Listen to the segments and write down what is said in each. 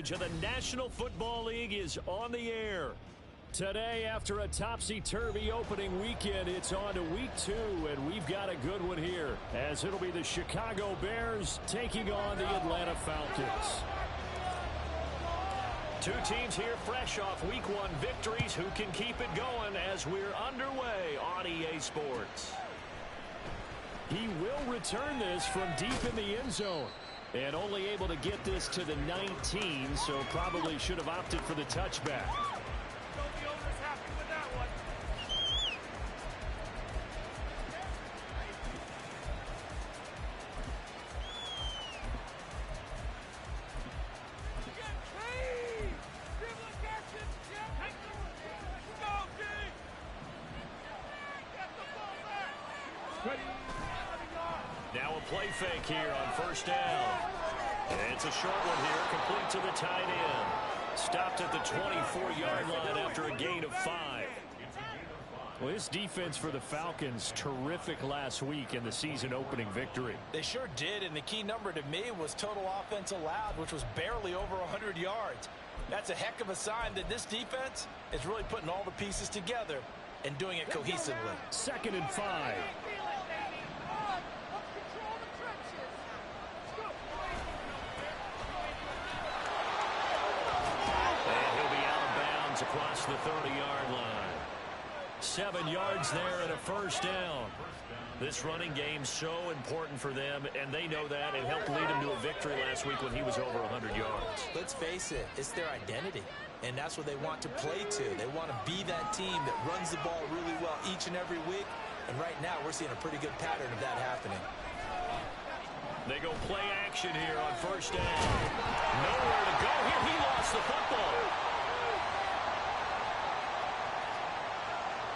coverage of the National Football League is on the air. Today, after a topsy-turvy opening weekend, it's on to week 2, and we've got a good one here, as it'll be the Chicago Bears taking on the Atlanta Falcons. Two teams here fresh off week 1 victories. Who can keep it going as we're underway on EA Sports? He will return this from deep in the end zone. And only able to get this to the 19, so probably should have opted for the touchback. Now a play fake here on first down. And it's a short one here, complete to the tight end. Stopped at the 24-yard line after a gain of 5. Well, this defense for the Falcons, terrific last week in the season-opening victory. They sure did, and the key number to me was total offense allowed, which was barely over 100 yards. That's a heck of a sign that this defense is really putting all the pieces together and doing it cohesively. 2nd and 5. Across the 30-yard line. 7 yards there and a first down. This running game so important for them, and they know that. It helped lead them to a victory last week when he was over 100 yards. Let's face it, it's their identity, and that's what they want to play to. They want to be that team that runs the ball really well each and every week, and right now we're seeing a pretty good pattern of that happening. They go play action here on first down. Nowhere to go here. He lost the football.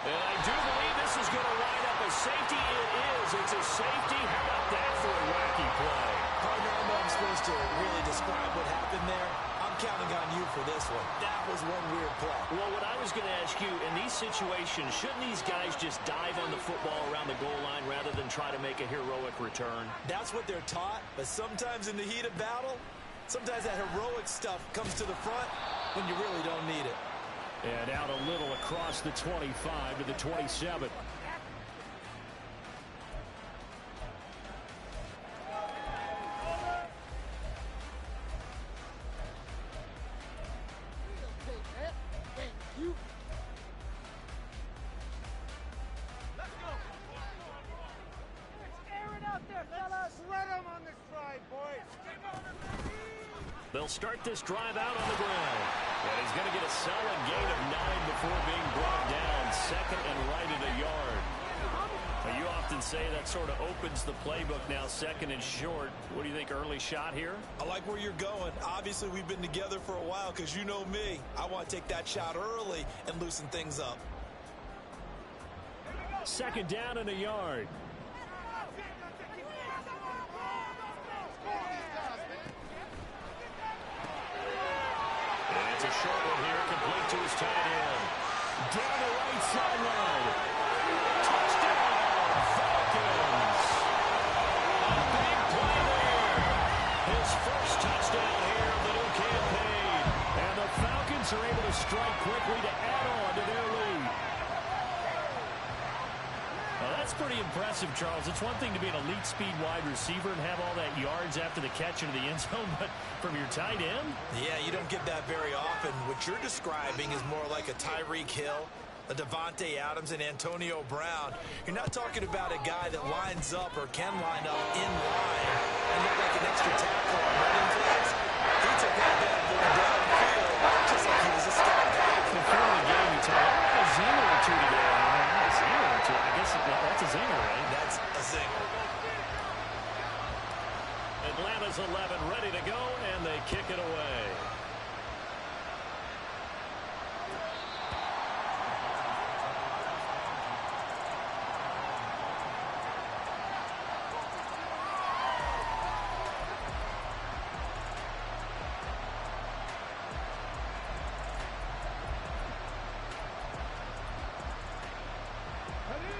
And I do believe this is going to wind up a safety. It is. It's a safety. How about that for a wacky play? Partner, I know I'm supposed to really describe what happened there. I'm counting on you for this one. That was one weird play. Well, what I was going to ask you, in these situations, shouldn't these guys just dive on the football around the goal line rather than try to make a heroic return? That's what they're taught, but sometimes in the heat of battle, sometimes that heroic stuff comes to the front when you really don't need it. And out a little across the 25 to the 27. They'll start this drive out on the ground. And he's going to get a solid gain of 9 before being brought down. 2nd and right at a yard. Now, you often say that sort of opens the playbook now, 2nd and short. What do you think, early shot here? I like where you're going. Obviously, we've been together for a while because you know me. I want to take that shot early and loosen things up. 2nd down and a yard. It's a short one here, complete to his tight end. Down the right sideline. Touchdown, Falcons. A big play there. His first touchdown here of the new campaign. And the Falcons are able to strike quickly to add on to their lead. Well, that's pretty impressive, Charles. It's one thing to be an elite speed wide receiver and have all that yards after the catch into the end zone, but from your tight end? Yeah, you don't get that very often. What you're describing is more like a Tyreek Hill, a Devontae Adams, and Antonio Brown. You're not talking about a guy that lines up or can line up in line and look like an extra tackle on running plays. He took that bad boy downfield just like he was a star. Before the game, you talk about a zinger or two today. A zinger or two. I guess that's a zinger, right? That's a zinger. Atlanta's 11 ready to go, and they kick it away.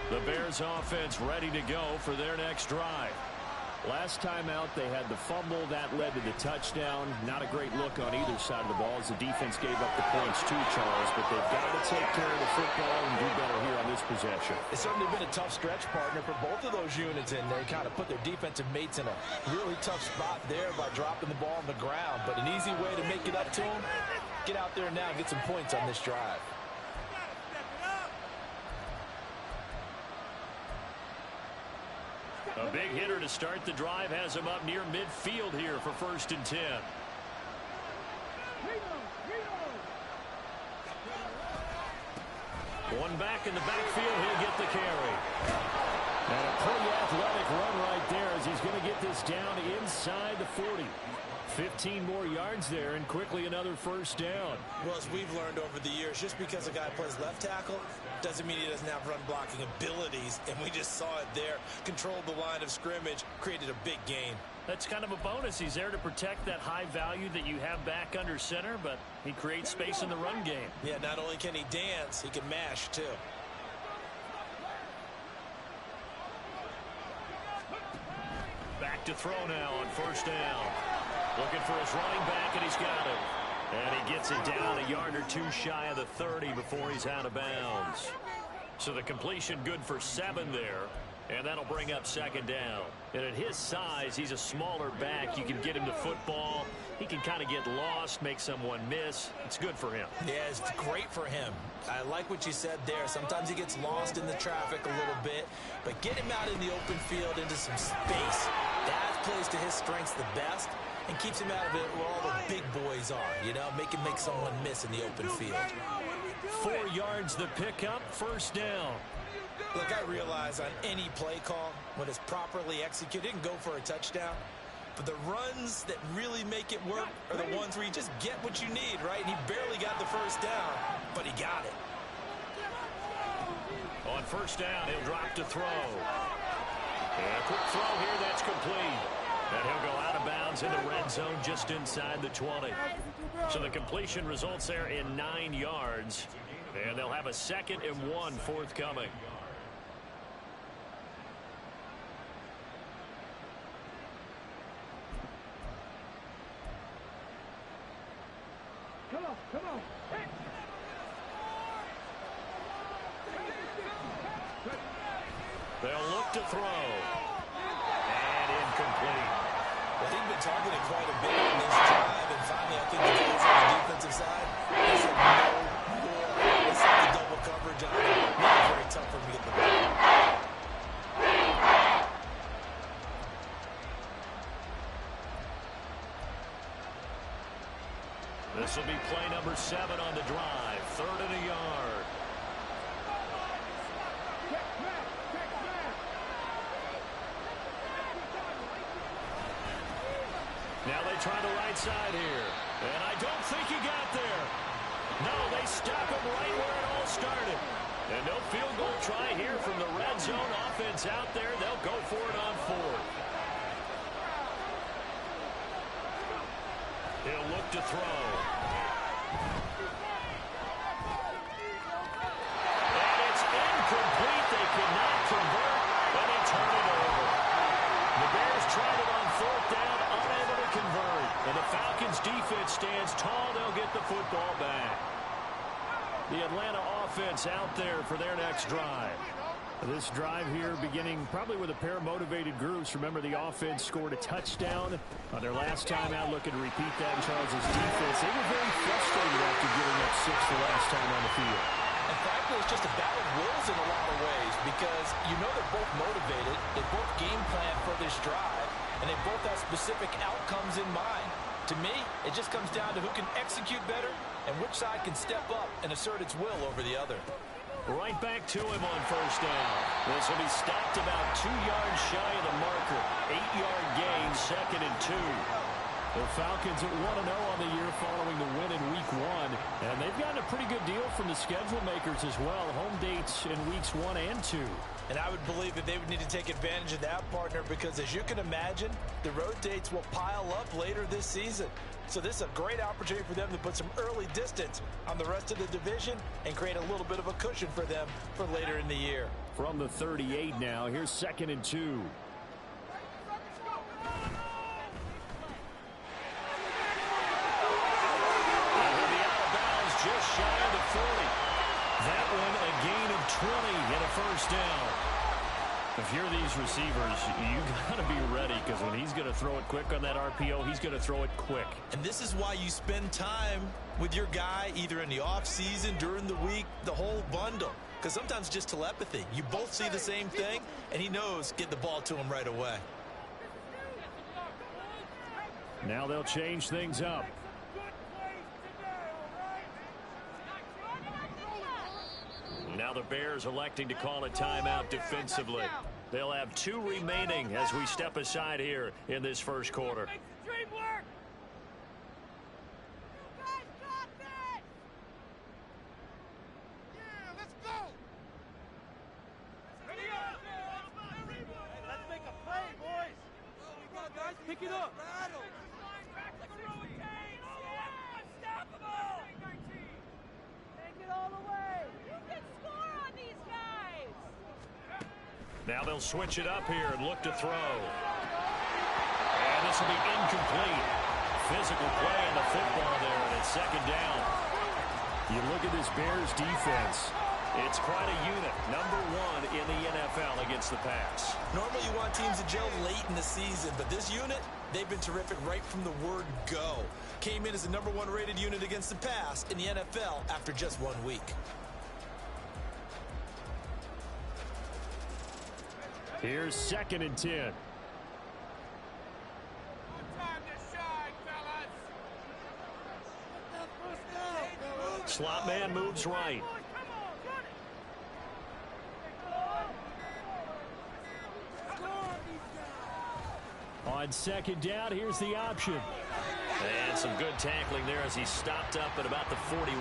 The Bears offense ready to go for their next drive. Last time out, they had the fumble. That led to the touchdown. Not a great look on either side of the ball as the defense gave up the points too, Charles. But they've got to take care of the football and do better here on this possession. It's certainly been a tough stretch, partner, for both of those units, and they kind of put their defensive mates in a really tough spot there by dropping the ball on the ground. But an easy way to make it up to them, get out there now and get some points on this drive. A big hitter to start the drive has him up near midfield here for 1st and 10. One back in the backfield, he'll get the carry. And a pretty athletic run right there as he's going to get this down inside the 40. 15 more yards there and quickly another 1st down. Well, as we've learned over the years, just because a guy plays left tackle doesn't mean he doesn't have run blocking abilities, and we just saw it there. Controlled the line of scrimmage, created a big gain. That's kind of a bonus. He's there to protect that high value that you have back under center, but he creates space in the run game. Yeah, not only can he dance, he can mash too. Back to throw now on 1st down. Looking for his running back, and he's got it. And he gets it down a yard or two shy of the 30 before he's out of bounds. So the completion good for 7 there. And that'll bring up 2nd down. And at his size, he's a smaller back. You can get him to football. He can kind of get lost, make someone miss. It's good for him. Yeah, it's great for him. I like what you said there. Sometimes he gets lost in the traffic a little bit. But get him out in the open field into some space. That plays to his strengths the best and keeps him out of it where all the big boys are. You know, make someone miss in the open field. 4 yards the pickup, 1st down. Look, I realize on any play call, when it's properly executed, it can go for a touchdown. But the runs that really make it work are the ones where you just get what you need, right? And he barely got the 1st down, but he got it. On 1st down, he'll drop to throw. And a quick throw here, that's complete. And he'll go out of bounds in the red zone just inside the 20. So the completion results there in 9 yards. And they'll have a 2nd and 1 forthcoming. Come on. Hey. They'll look to throw. And incomplete. Well, he's been targeted quite a bit in this drive, and finally I think the guys on the defensive side, they said no more. They set the double coverage on him. Made it very tough for him to get the ball. This will be play number 7 on the drive. 3rd and a yard. Now they try the right side here. And I don't think he got there. No, they stop him right where it all started. And no field goal try here from the red zone. Offense out there. They'll go for it on 4th. He'll look to throw. And it's incomplete. They cannot convert, and they turn it over. The Bears tried it on 4th down, unable to convert. And the Falcons' defense stands tall. They'll get the football back. The Atlanta offense out there for their next drive. This drive here beginning probably with a pair of motivated groups. Remember, the offense scored a touchdown on their last time out. Looking to repeat that in Charles's defense. They were very frustrated after giving up 6 the last time on the field. And frankly, it's just a battle of wills in a lot of ways because you know they're both motivated. They both game plan for this drive, and they both have specific outcomes in mind. To me, it just comes down to who can execute better and which side can step up and assert its will over the other. Right back to him on 1st down. This will be stopped about 2 yards shy of the marker. 8-yard gain, 2nd and 2. The Falcons at 1-0 on the year following the win in Week 1. And they've gotten a pretty good deal from the schedule makers as well. Home dates in Weeks 1 and 2. And I would believe that they would need to take advantage of that, partner, because as you can imagine, the road dates will pile up later this season. So this is a great opportunity for them to put some early distance on the rest of the division and create a little bit of a cushion for them for later in the year. From the 38 now, here's 2nd and 2. first down. If you're these receivers, you got to be ready, because when he's going to throw it quick on that RPO, he's going to throw it quick. And this is why you spend time with your guy either in the offseason, during the week, the whole bundle. Because sometimes just telepathy. You both see the same thing, and he knows get the ball to him right away. Now they'll change things up. Now the Bears electing to call a timeout defensively. They'll have 2 remaining as we step aside here in this first quarter. Pick it up. Take it all the way. You can score on these guys. Now they'll switch it up here and look to throw. And this will be incomplete. Physical play on the football there, and it's second down. You look at this Bears defense. It's quite a unit, number 1 in the NFL against the pass. Normally you want teams to gel late in the season, but this unit, they've been terrific right from the word go. Came in as the number 1 rated unit against the pass in the NFL after just 1 week. Here's 2nd and 10. Slot man moves right. On 2nd down, here's the option. And some good tackling there as he stopped up at about the 41.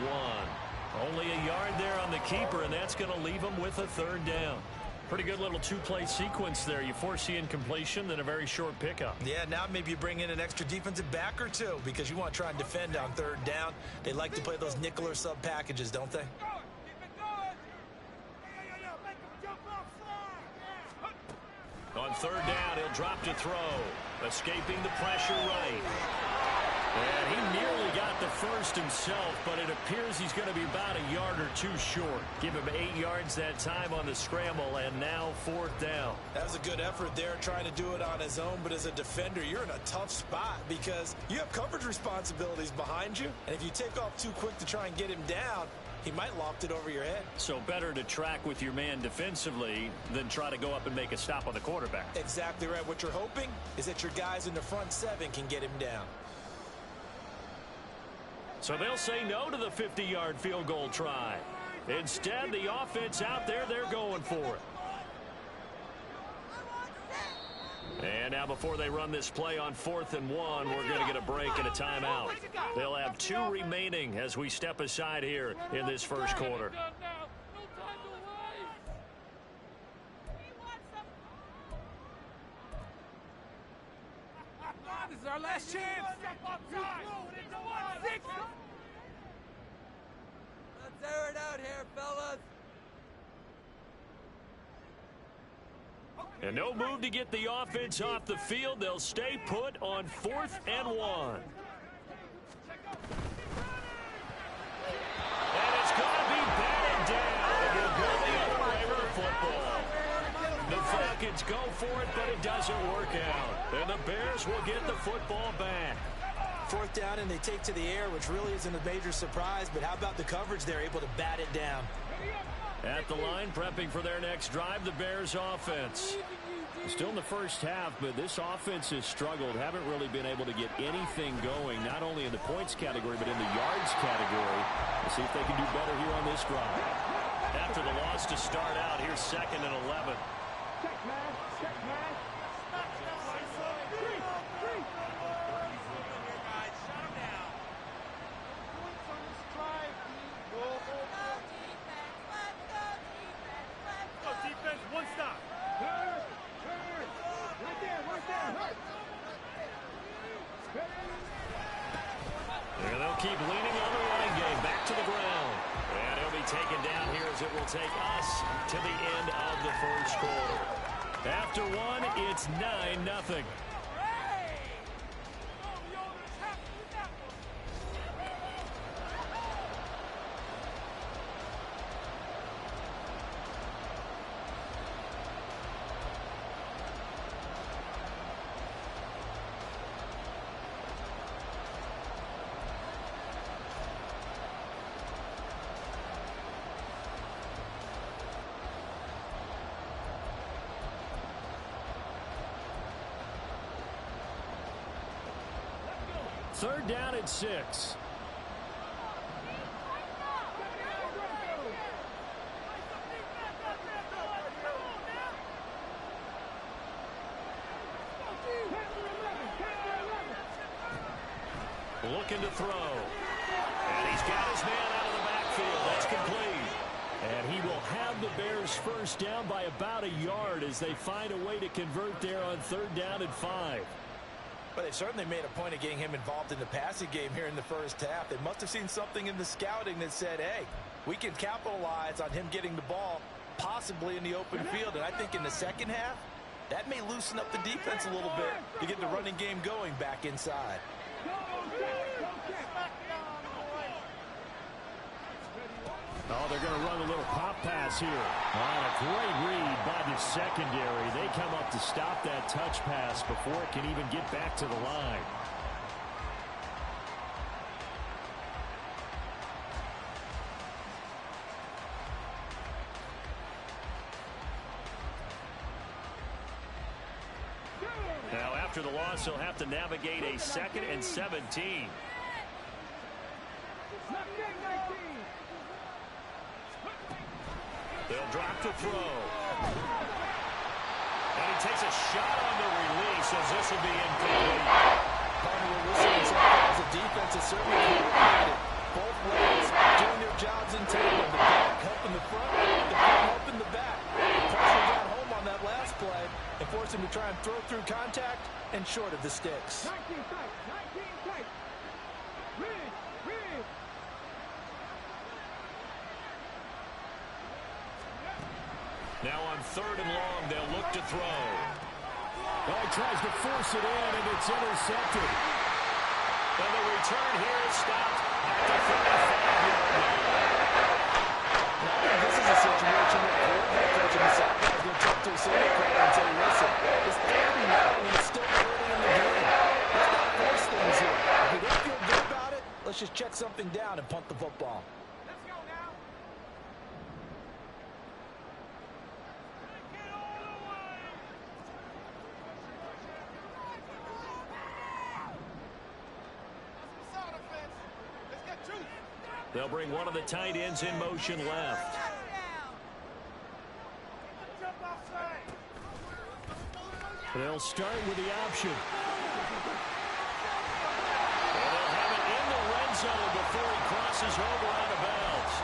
Only a yard there on the keeper, and that's going to leave him with a 3rd down. Pretty good little 2-play sequence there. You force the incompletion, then a very short pickup. Yeah, now maybe you bring in an extra defensive back or 2 because you want to try and defend on 3rd down. They like to play those nickel or sub packages, don't they? On 3rd down, he'll drop to throw. Escaping the pressure right. And he nearly got the first himself, but it appears he's going to be about a yard or 2 short. Give him 8 yards that time on the scramble, and now 4th down. That was a good effort there, trying to do it on his own, but as a defender, you're in a tough spot because you have coverage responsibilities behind you, and if you take off too quick to try and get him down, he might loft it over your head. So better to track with your man defensively than try to go up and make a stop on the quarterback. Exactly right. What you're hoping is that your guys in the front 7 can get him down. So they'll say no to the 50-yard field goal try. Instead, the offense out there, they're going for it. And now before they run this play on 4th and 1, we're going to get a break and a timeout. They'll have 2 remaining as we step aside here in this first quarter. This is our last chance. Let's air it out here, fellas. And no move to get the offense off the field. They'll stay put on 4th and 1. And it's going to be batted down. It will go the other way with the football. The Falcons go for it, but it doesn't work out. And the Bears will get the football back. 4th down, and they take to the air, which really isn't a major surprise, but how about the coverage there, able to bat it down? At the line, prepping for their next drive, the Bears offense. Still in the first half, but this offense has struggled. Haven't really been able to get anything going, not only in the points category, but in the yards category. We'll see if they can do better here on this drive. After the loss to start out, here's 2nd and 11. Check, man. Check, man. One stop. Right there. And they'll keep leaning on the running game. Back to the ground. And he'll be taken down here as it will take us to the end of the first quarter. After 1, it's 9-0. Third down and 6. Looking to throw. And he's got his man out of the backfield. That's complete. And he will have the Bears first down by about a yard as they find a way to convert there on third down and 5. But they certainly made a point of getting him involved in the passing game here in the first half. They must have seen something in the scouting that said, hey, we can capitalize on him getting the ball possibly in the open field. And I think in the second half, that may loosen up the defense a little bit to get the running game going back inside. Oh, they're going to run a little pop pass here. A great read by the secondary. They come up to stop that touch pass before it can even get back to the line. Now, after the loss, he'll have to navigate a 2nd and 17. They'll drop to throw. And he takes a shot on the release as this will be incomplete. Partner, what we're seeing so far as a defense is certainly coordinated. Both legs doing their jobs in tandem. The back helping the front, the front helping the back. The pressure got home on that last play and forced him to try and throw through contact and short of the sticks. 19 tight, 19 tight. Read, read. Now on third and long, they'll look to throw. Oh, he tries to force it in, and it's intercepted. And the return here is stopped at the 35-yard line. Now, I think this is a situation where the quarterback coach and the sideline is going to talk to his center player and say, listen, it's 30 now and it's still early in the game. Let's not force things here. If we don't feel good about it, let's just check something down and punt the football. Let's go now. Take it all away. That's the offense. Let's get truth. They'll bring one of the tight ends in motion left. Jump offside. They'll start with the option. And they'll have it in the red zone before he crosses over out of bounds.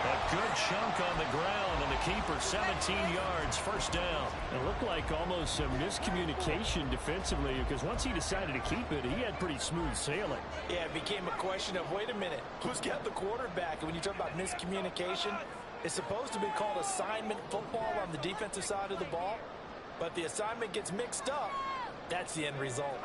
A good chunk on the ground, and the keeper 17 yards, first down. It looked like almost some miscommunication defensively because once he decided to keep it, he had pretty smooth sailing. Yeah, it became a question of, wait a minute, who's got the quarterback? And when you talk about miscommunication, it's supposed to be called assignment football on the defensive side of the ball. But if the assignment gets mixed up, that's the end result.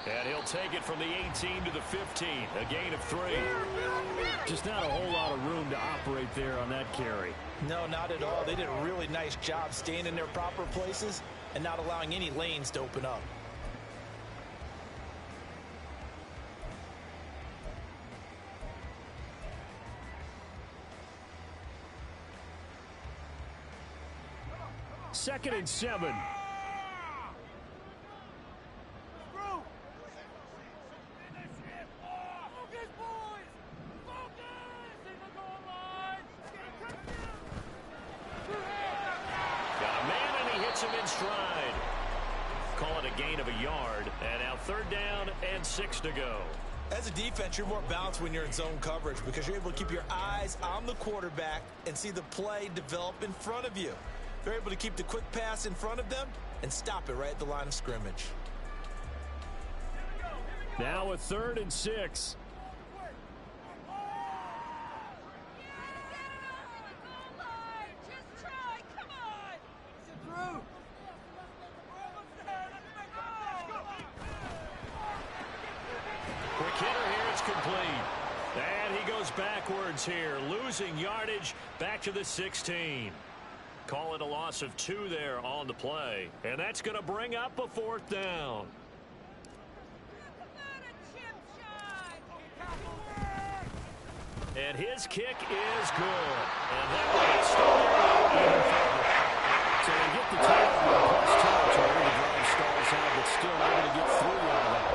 And he'll take it from the 18 to the 15, a gain of 3. Just not a whole lot of room to operate there on that carry. No, not at all. They did a really nice job staying in their proper places and not allowing any lanes to open up. Second and 7. Stride. Call it a gain of a yard, and now third down and 6 to go. As a defense, you're more balanced when you're in zone coverage because you're able to keep your eyes on the quarterback and see the play develop in front of you. They're able to keep the quick pass in front of them and stop it right at the line of scrimmage. Now a third and 6. Backwards here, losing yardage back to the 16. Call it a loss of 2 there on the play, and that's going to bring up a 4th down. And his kick is good. And that one is still there. So they get the turnover in plus territory. The drive stalls out, but still able to get through all that.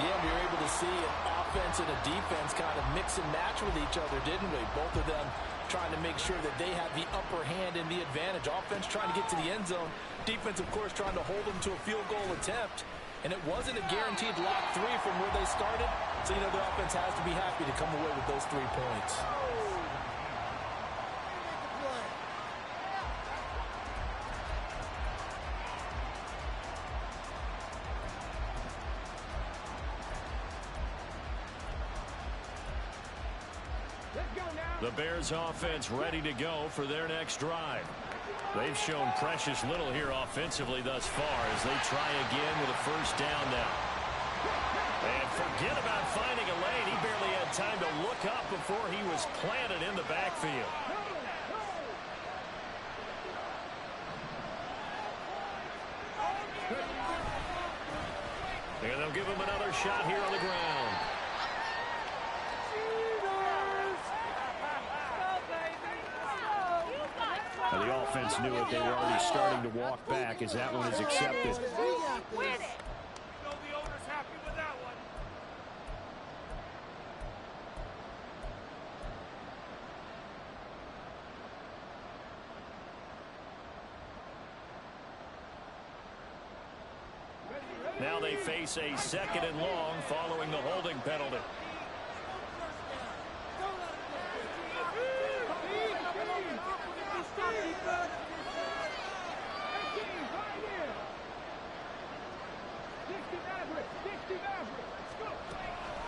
Yeah, we were able to see an offense and a defense kind of mix and match with each other, didn't we? Both of them trying to make sure that they have the upper hand and the advantage. Offense trying to get to the end zone. Defense, of course, trying to hold them to a field goal attempt. And it wasn't a guaranteed lock 3 from where they started. So, you know, the offense has to be happy to come away with those 3 points. The Bears offense ready to go for their next drive. They've shown precious little here offensively thus far as they try again with a first down now. And forget about finding a lane. He barely had time to look up before he was planted in the backfield. And they'll give him another shot here on the ground. Now the offense knew it. They were already starting to walk back as that one is accepted. Win it. The owner's happy with that one. Now they face a 2nd and long following the holding penalty.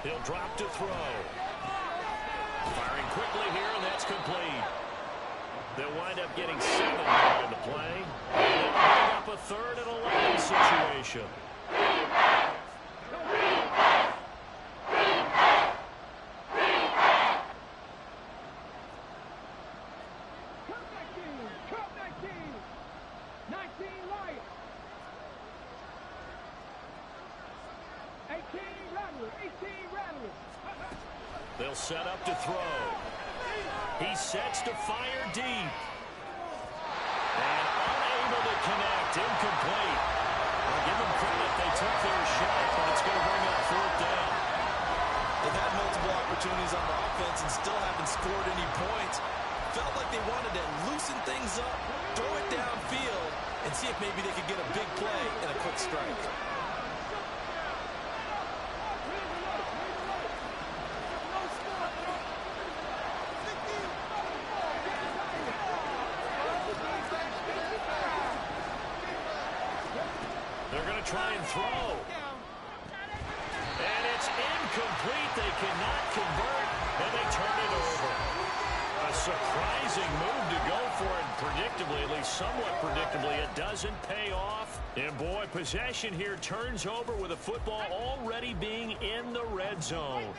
He'll drop to throw. Firing quickly here, and that's complete. They'll wind up getting 7 in the play. And they'll bring up a 3rd and 11 situation. They'll set up to throw. He sets to fire deep. And unable to connect. Incomplete. Well, give them credit. They took their shot, but it's going to bring up 4th down. They've had multiple opportunities on offense and still haven't scored any points. Felt like they wanted to loosen things up, throw it downfield, and see if maybe they could get a big play and a quick strike. They're going to try and throw. And it's incomplete. They cannot convert, and they turn it over. A surprising move to go for it. Predictably, at least somewhat predictably, it doesn't pay off. And boy, possession here turns over with the football already being in the red zone.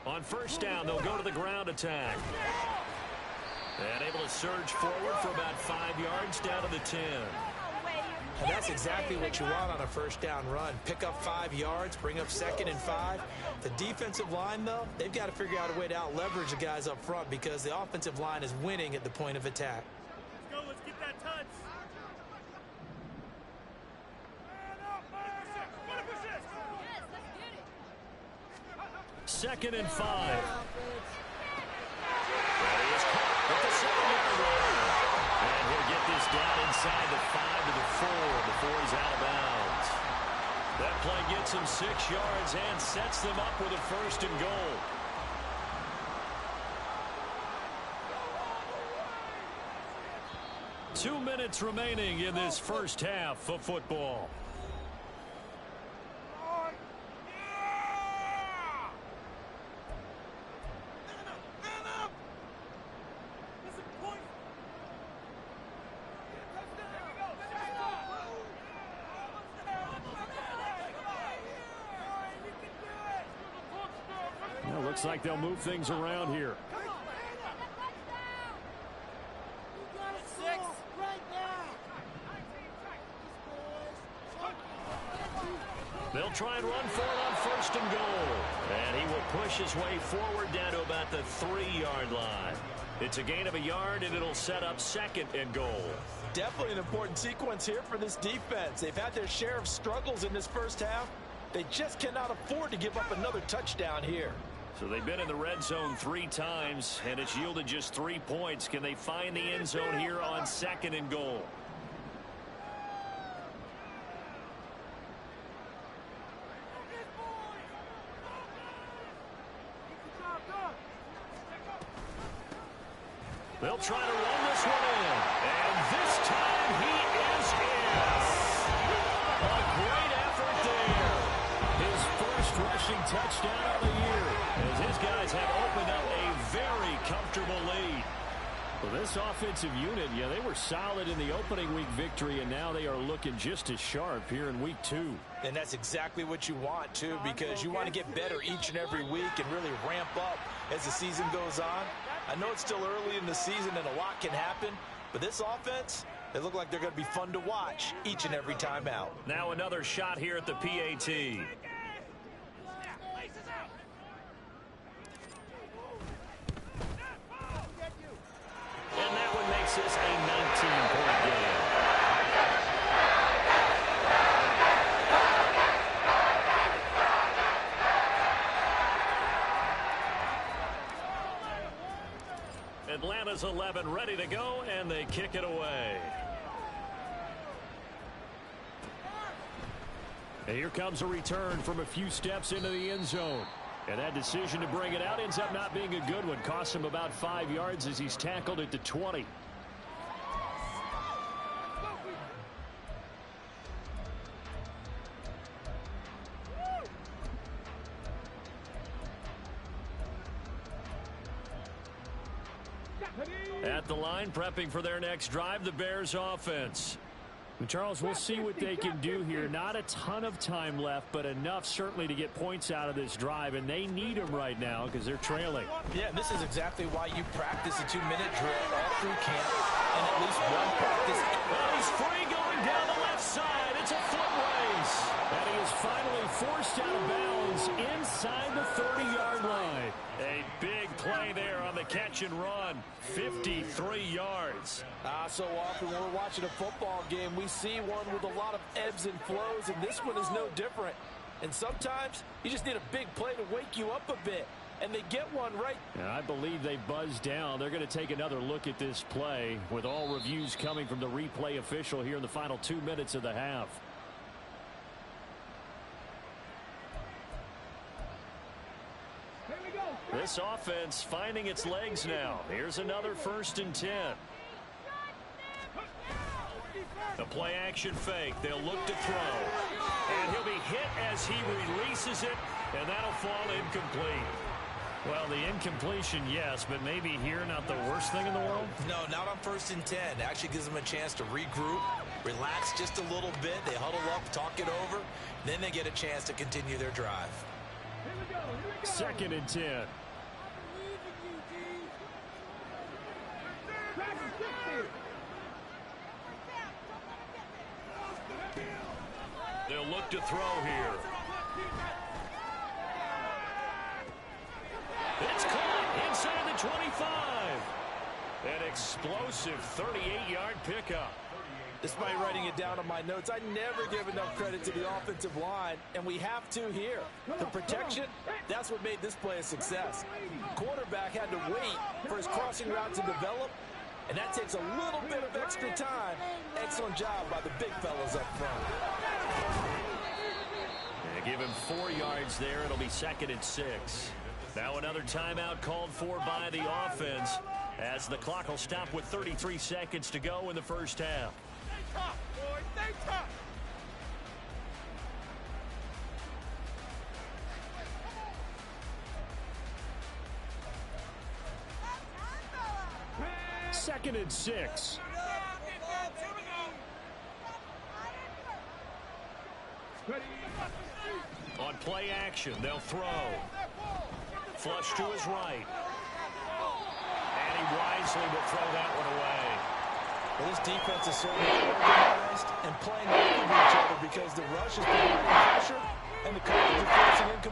On first down, they'll go to the ground attack. And able to surge forward for about 5 yards down to the 10. And that's exactly what you want on a first down run. Pick up 5 yards, bring up 2nd and 5. The defensive line, though, they've got to figure out a way to out-leverage the guys up front because the offensive line is winning at the point of attack. Let's go. Let's get that touch. 2nd and 5. That is caught with the 7-yard line. And he'll get this down inside the 5 to the 4 before he's out of bounds. That play gets him 6 yards and sets them up with a 1st and goal. Two minutes remaining in this first half of football. Looks like they'll move things around here. They'll try and run for it on 1st and goal. And he will push his way forward down to about the 3-yard line. It's a gain of a yard, and it'll set up 2nd and goal. Definitely an important sequence here for this defense. They've had their share of struggles in this first half. They just cannot afford to give up another touchdown here. So they've been in the red zone 3 times, and it's yielded just 3 points. Can they find the end zone here on 2nd and goal? They'll try to run this one in. And this time he is in. A great effort there. His first rushing touchdown of the year, as his guys have opened up a very comfortable lead. Well, this offensive unit, yeah, they were solid in the opening week victory, and now they are looking just as sharp here in week 2. And that's exactly what you want, too, because you want to get better each and every week and really ramp up as the season goes on. I know it's still early in the season and a lot can happen, but this offense, they look like they're going to be fun to watch each and every time out. Now another shot here at the PAT. And that one makes this a 19-point game. Atlanta's 11 ready to go, and they kick it away. And here comes a return from a few steps into the end zone. And that decision to bring it out ends up not being a good one. Costs him about 5 yards as he's tackled at the 20. At the line, prepping for their next drive, the Bears offense. And Charles, we'll see what they can do here. Not a ton of time left, but enough certainly to get points out of this drive, and they need them right now because they're trailing. Yeah, and this is exactly why you practice a 2-minute drill all through camp and at least one practice. Well, he's free going down the left side. It's a foot race. And he is finally forced out of bounds inside the 30-yard line. A big play there on the catch and run. 53 yards. So often when we're watching a football game, we see one with a lot of ebbs and flows, and this one is no different. And sometimes you just need a big play to wake you up a bit. And they get one right. And I believe they buzzed down. They're going to take another look at this play with all reviews coming from the replay official here in the final 2 minutes of the half. This offense finding its legs now. Here's another 1st and 10. The play action fake. They'll look to throw. And he'll be hit as he releases it, and that'll fall incomplete. Well, the incompletion, yes, but maybe here not the worst thing in the world? No, not on 1st and 10. It actually gives them a chance to regroup, relax just a little bit. They huddle up, talk it over. Then they get a chance to continue their drive. 2nd and 10. They'll look to throw here. It's caught inside the 25. An explosive 38-yard pickup. Despite writing it down on my notes, I never give enough credit to the offensive line, and we have to here. The protection, that's what made this play a success. Quarterback had to wait for his crossing route to develop, and that takes a little bit of extra time. Excellent job by the big fellas up front. They give him 4 yards there. It'll be 2nd and 6. Now another timeout called for by the offense as the clock will stop with 33 seconds to go in the first half. Stay tough, boys. Stay tough. Second and 6. On play action, they'll throw. Flush to his right. And he wisely will throw that one away. Well, this defense is certainly organized and playing off of each other because the rush is providing pressure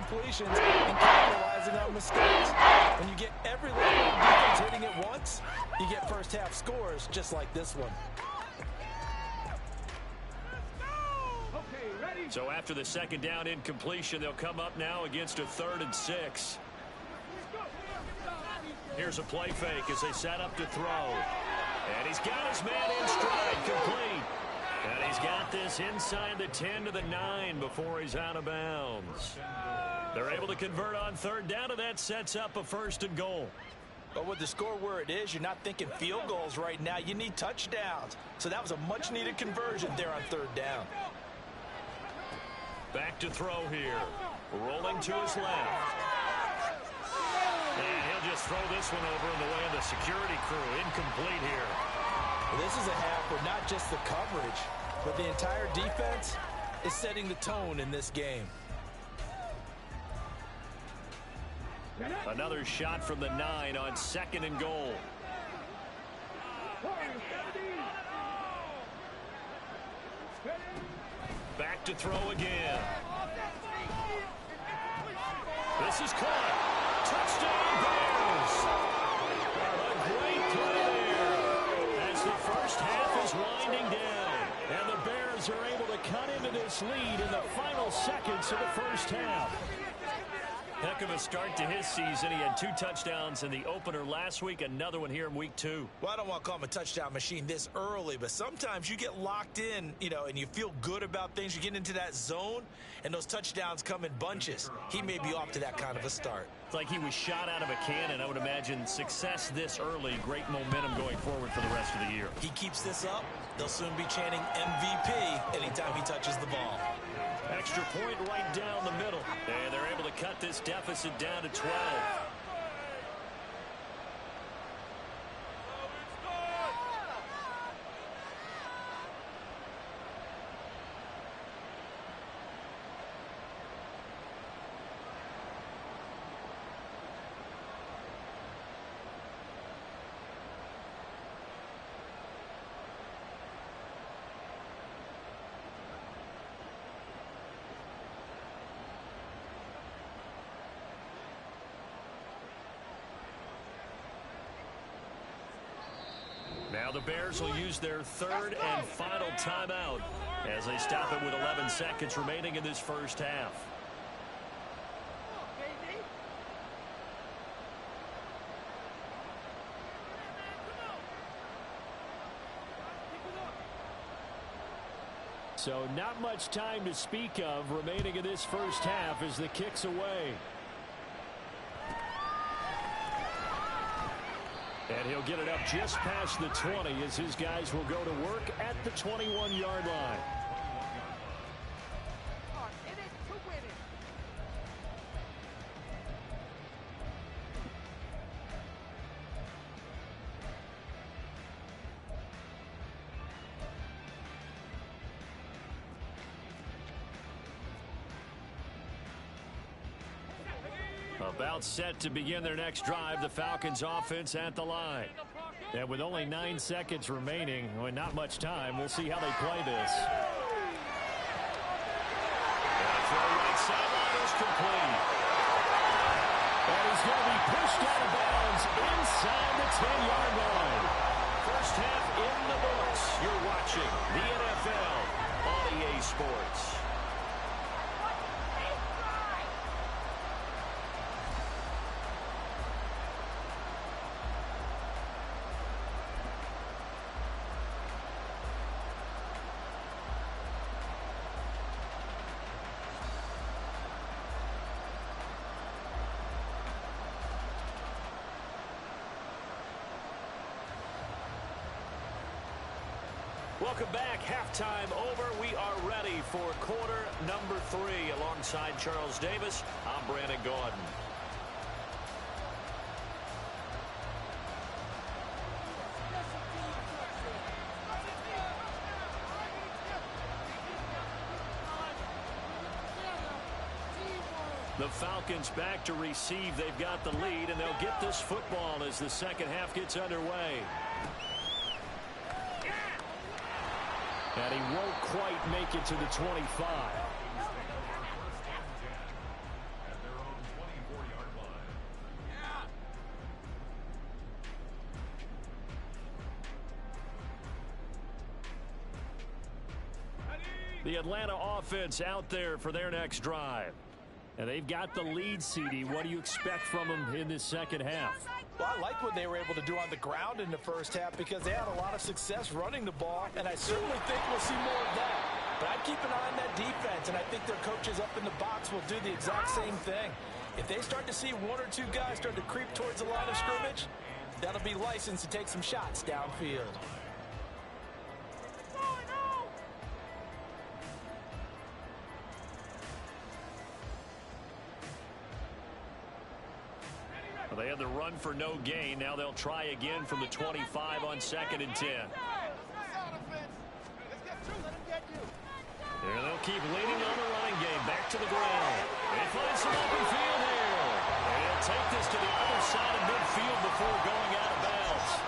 completions and capitalizing on mistakes. When you get every level of defense hitting it once, you get first half scores just like this one. Okay, ready? So after the second down incompletion, they'll come up now against a 3rd and 6. Here's a play fake as they set up to throw. And he's got his man in stride, complete. And he's got this inside the 10 to the 9 before he's out of bounds. They're able to convert on 3rd down, and that sets up a 1st and goal. But with the score where it is, you're not thinking field goals right now. You need touchdowns. So that was a much-needed conversion there on 3rd down. Back to throw here. Rolling to his left. And he'll just throw this one over in the way of the security crew. Incomplete here. Well, this is a half where not just the coverage, but the entire defense is setting the tone in this game. Another shot from the 9 on 2nd and goal. Back to throw again. This is caught. Touchdown Bears. A great play there as the first half is winding down. And the Bears are able to cut into this lead in the final seconds of the first half. Heck of a start to his season. He had 2 touchdowns in the opener last week, another one here in week 2. Well, I don't want to call him a touchdown machine this early, but sometimes you get locked in, and you feel good about things. You get into that zone, and those touchdowns come in bunches. He may be off to that kind of a start. It's like he was shot out of a cannon. I would imagine success this early, great momentum going forward for the rest of the year. He keeps this up, they'll soon be chanting MVP anytime he touches the ball. Extra point right down the middle. And they're able to cut this deficit down to 12. Now the Bears will use their 3rd and final timeout as they stop it with 11 seconds remaining in this first half. So not much time to speak of remaining in this first half as the kick's away. And he'll get it up just past the 20 as his guys will go to work at the 21-yard line. About set to begin their next drive, the Falcons offense at the line. And with only 9 seconds remaining, and not much time, we'll see how they play this. Throw right sideline is complete. And he's going to be pushed out of bounds inside the 10-yard line. First half in the books. You're watching the NFL on EA Sports. Welcome back. Halftime over. We are ready for quarter number 3. Alongside Charles Davis, I'm Brandon Gaudin. The Falcons back to receive. They've got the lead, and they'll get this football as the second half gets underway. And he won't quite make it to the 25. The Atlanta offense out there for their next drive. And they've got the lead, CD. What do you expect from them in this second half? Well, I like what they were able to do on the ground in the first half because they had a lot of success running the ball, and I certainly think we'll see more of that. But I'd keep an eye on that defense, and I think their coaches up in the box will do the exact same thing. If they start to see one or two guys start to creep towards the line of scrimmage, that'll be licensed to take some shots downfield. Well, they had the run for no gain. Now they'll try again from the 25 on 2nd and 10. And they'll keep leaning on the running game. Back to the ground. They find some open field here. And he'll take this to the other side of midfield before going out of bounds.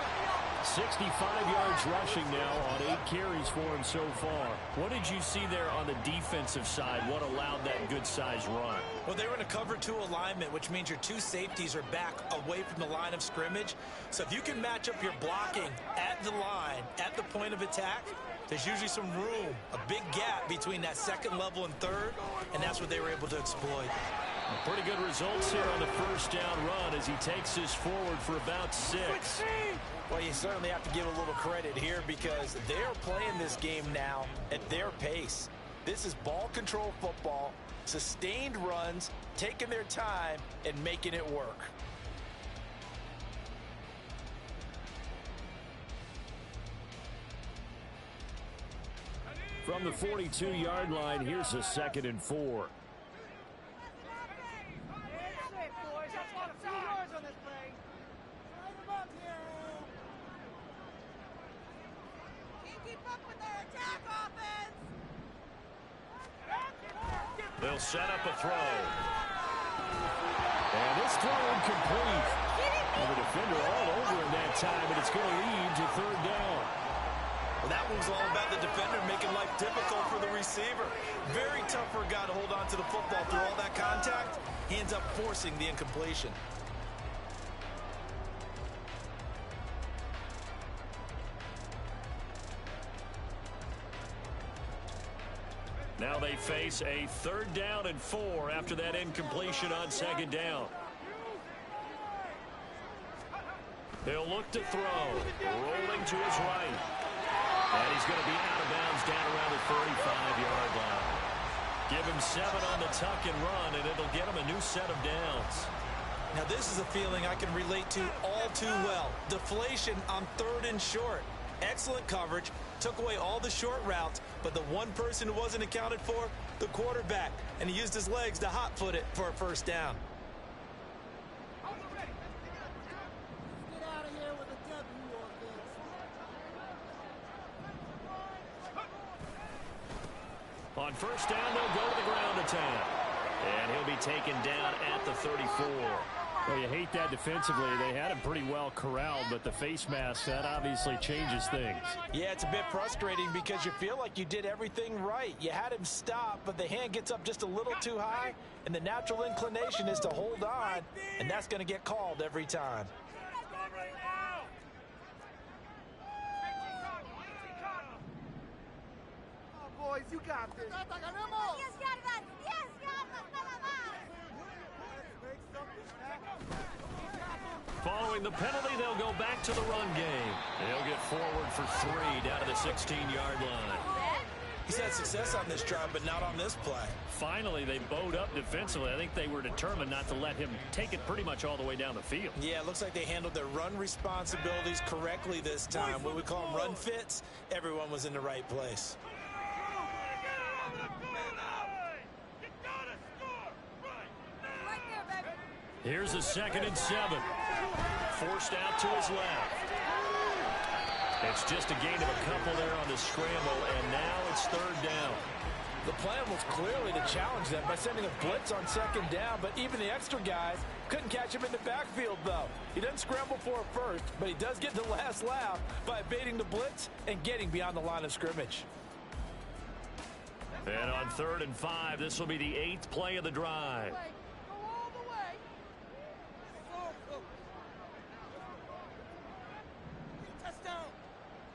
65 yards rushing now on 8 carries for him so far. What did you see there on the defensive side? What allowed that good-sized run? Well, they were in a cover 2 alignment, which means your 2 safeties are back away from the line of scrimmage. So if you can match up your blocking at the line, at the point of attack, there's usually some room, a big gap between that second level and third, and that's what they were able to exploit. Pretty good results here on the first down run as he takes this forward for about 6. Well, you certainly have to give a little credit here because they're playing this game now at their pace. This is ball control football, sustained runs, taking their time, and making it work. From the 42-yard line, here's a 2nd and 4. They'll set up a throw. And this throw incomplete. And the defender all over him that time, and it's going to lead to 3rd down. Well, that was all about the defender making life difficult for the receiver. Very tough for a guy to hold on to the football through all that contact. He ends up forcing the incompletion. Now they face a 3rd down and 4 after that incompletion on 2nd down. He'll look to throw. Rolling to his right. And he's going to be out of bounds down around the 35-yard line. Give him 7 on the tuck and run, and it'll get him a new set of downs. Now this is a feeling I can relate to all too well. Deflation on 3rd and short. Excellent coverage, took away all the short routes, but the one person who wasn't accounted for, the quarterback, and he used his legs to hot-foot it for a 1st down. Get out of here with a W On 1st down, they'll go to the ground attack. And he'll be taken down at the 34. Well, you hate that defensively. They had him pretty well corralled, but the face mask, that obviously changes things. Yeah, it's a bit frustrating because you feel like you did everything right. You had him stop, but the hand gets up just a little too high, and the natural inclination is to hold on, and that's going to get called every time. Oh, boys, you got this. Following the penalty, they'll go back to the run game. They'll get forward for 3 down to the 16-yard line. He's had success on this drive, but not on this play. Finally, they bowed up defensively. I think they were determined not to let him take it pretty much all the way down the field. Yeah, it looks like they handled their run responsibilities correctly this time. What we call them run fits, everyone was in the right place. Here's a 2nd and 7. Forced out to his left. It's just a gain of a couple there on the scramble, and now it's 3rd down. The plan was clearly to challenge them by sending a blitz on 2nd down, but even the extra guys couldn't catch him in the backfield, though. He doesn't scramble for a first, but he does get the last laugh by evading the blitz and getting beyond the line of scrimmage. And on 3rd and 5, this will be the 8th play of the drive. Touchdown.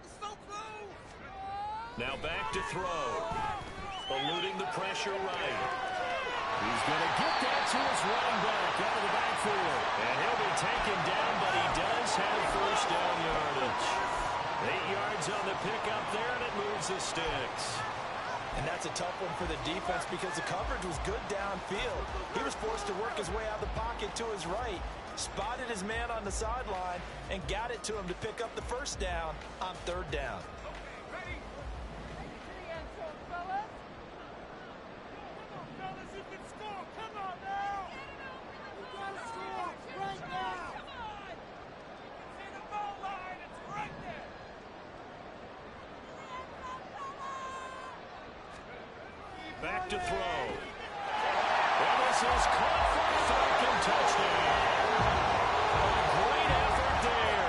It's so close. Now back to throw. eluding the pressure right. He's going to get that to his running back out of the backfield. And he'll be taken down, but he does have first down yardage. 8 yards on the pickup there, and it moves the sticks. And that's a tough one for the defense because the coverage was good downfield. He was forced to work his way out of the pocket to his right, spotted his man on the sideline, and got it to him to pick up the first down on third down. Back to throw. And this is caught for a third touchdown. Great effort there.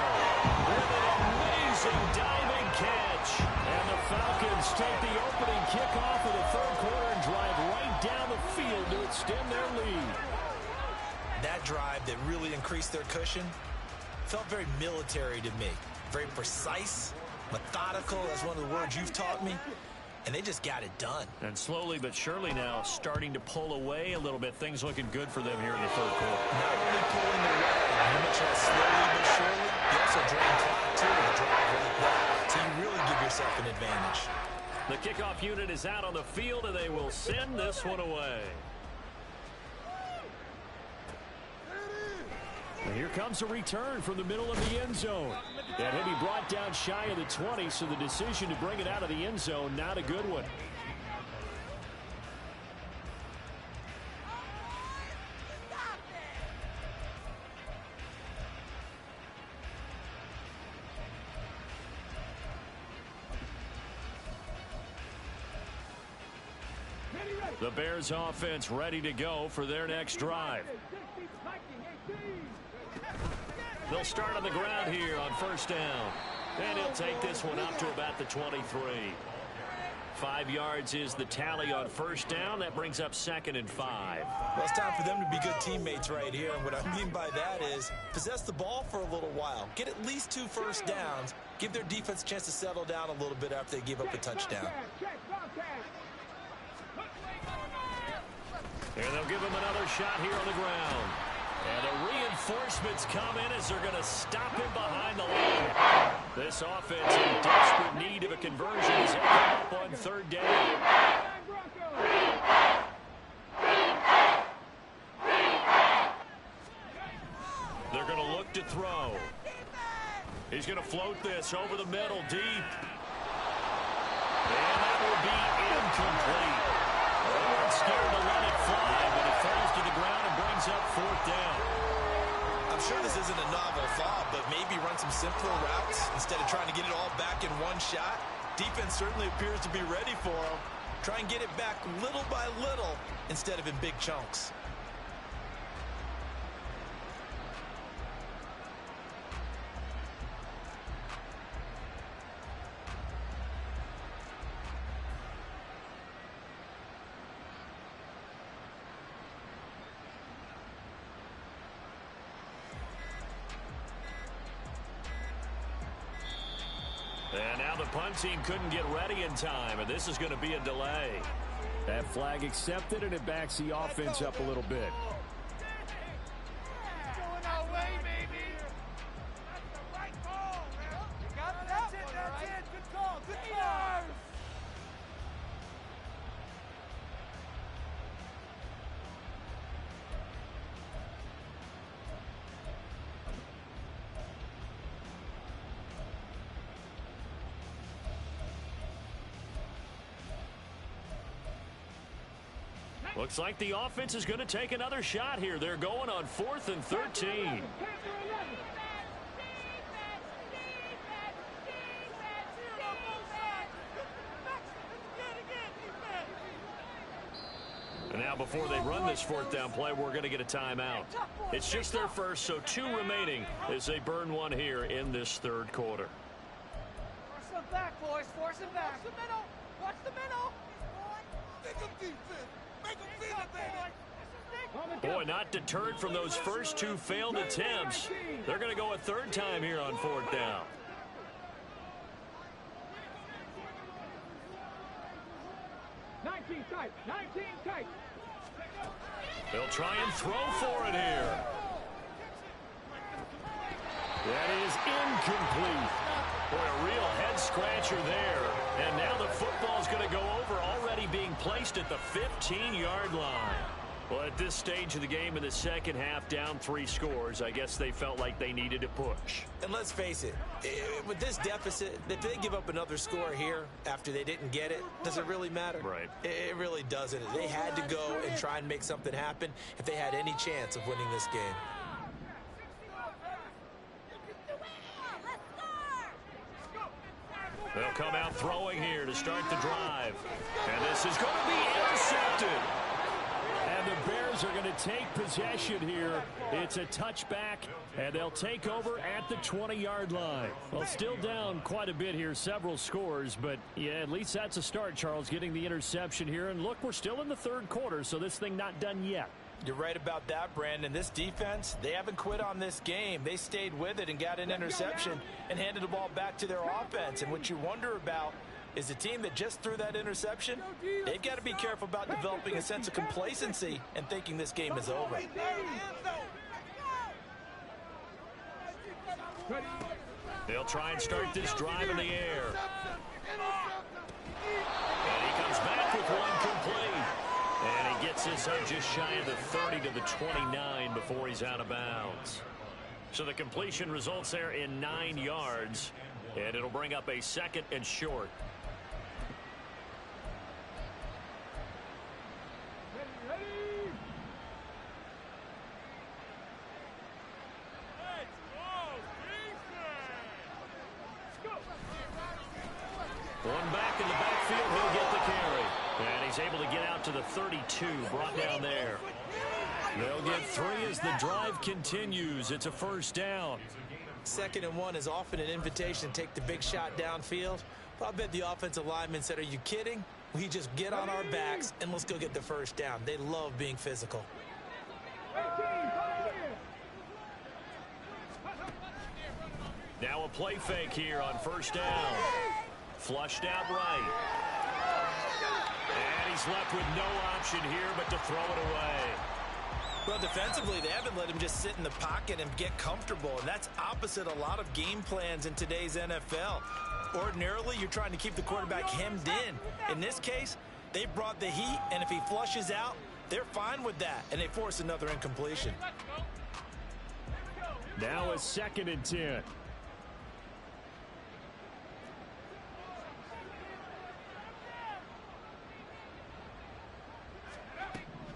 With an amazing diving catch. And the Falcons take the opening kickoff of the third quarter and drive right down the field to extend their lead. That drive that really increased their cushion felt very military to me. Very precise, methodical. That's one of the words you've taught me. And they just got it done. And slowly but surely now starting to pull away a little bit. Things looking good for them here in the third quarter. Not only pulling away, you mentioned that slowly but surely, you also drain clock too with a drive like that. So you really give yourself an advantage. The kickoff unit is out on the field, and they will send this one away. And here comes a return from the middle of the end zone. And he'll be brought down shy of the 20, so the decision to bring it out of the end zone, not a good one. The Bears offense ready to go for their next drive. They'll start on the ground here on first down. And he'll take this one up to about the 23. 5 yards is the tally on first down. That brings up 2nd and 5. Well, it's time for them to be good teammates right here. And what I mean by that is possess the ball for a little while. Get at least 2 first downs. Give their defense a chance to settle down a little bit after they give up a touchdown. And they'll give him another shot here on the ground. And the reinforcements come in as they're going to stop him behind the line. This offense in desperate need of a conversion as they come up on third down. They're going to look to throw. He's going to float this over the middle deep. And that will be incomplete. They weren't scared to let it fly, but it falls to the ground and brings up fourth down. I'm sure this isn't a novel thought, but maybe run some simpler routes instead of trying to get it all back in one shot. Defense certainly appears to be ready for them. Try and get it back little by little instead of in big chunks. And now the punt team couldn't get ready in time, and this is going to be a delay. That flag accepted, and it backs the offense up a little bit. Going our way, baby. That's the right call, man. You got that one, that's it. Good call. Good call. Looks like the offense is going to take another shot here. They're going on 4th and 13. And now before they run this 4th down play, we're going to get a timeout. It's just their first, so 2 remaining as they burn one here in this third quarter. Force them back, boys. Force them back. Watch the middle. Watch the middle. Make them defense. Make them feel it, baby. Boy, not deterred from those first 2 failed attempts. They're going to go a 3rd time here on 4th down. tight. 19 tight. They'll try and throw for it here. That is incomplete. Boy, a real head-scratcher there. And now the football's going to go over, already being placed at the 15-yard line. Well, at this stage of the game in the second half, down 3 scores, I guess they felt like they needed to push. And let's face it, with this deficit, if they give up another score here after they didn't get it, does it really matter? Right. It really doesn't. They had to go and try and make something happen if they had any chance of winning this game. They'll come out throwing here to start the drive. And this is going to be intercepted. And the Bears are going to take possession here. It's a touchback, and they'll take over at the 20-yard line. Well, still down quite a bit here, several scores, but yeah, at least that's a start, Charles, getting the interception here. And look, we're still in the third quarter, so this thing not done yet. You're right about that, Brandon. This defense, they haven't quit on this game. They stayed with it and got an interception and handed the ball back to their offense. And what you wonder about is the team that just threw that interception, they've got to be careful about developing a sense of complacency and thinking this game is over. They'll try and start this drive in the air. And he comes back with one complete. And he gets this up just shy of the 30 to the 29 before he's out of bounds. So the completion results there in 9 yards. And it'll bring up a 2nd and short. One back in the backfield, he'll get the carry. And he's able to get out to the 32, brought down there. They'll get 3 as the drive continues. It's a first down. 2nd and 1 is often an invitation to take the big shot downfield. But I bet the offensive lineman said, are you kidding? We just get on our backs and let's go get the first down. They love being physical. Now a play fake here on first down. Flushed out right. And he's left with no option here but to throw it away. Well, defensively, they haven't let him just sit in the pocket and get comfortable, and that's opposite a lot of game plans in today's NFL. Ordinarily, you're trying to keep the quarterback hemmed in. In this case, they brought the heat, and if he flushes out, they're fine with that, and they force another incompletion. Now a 2nd and 10.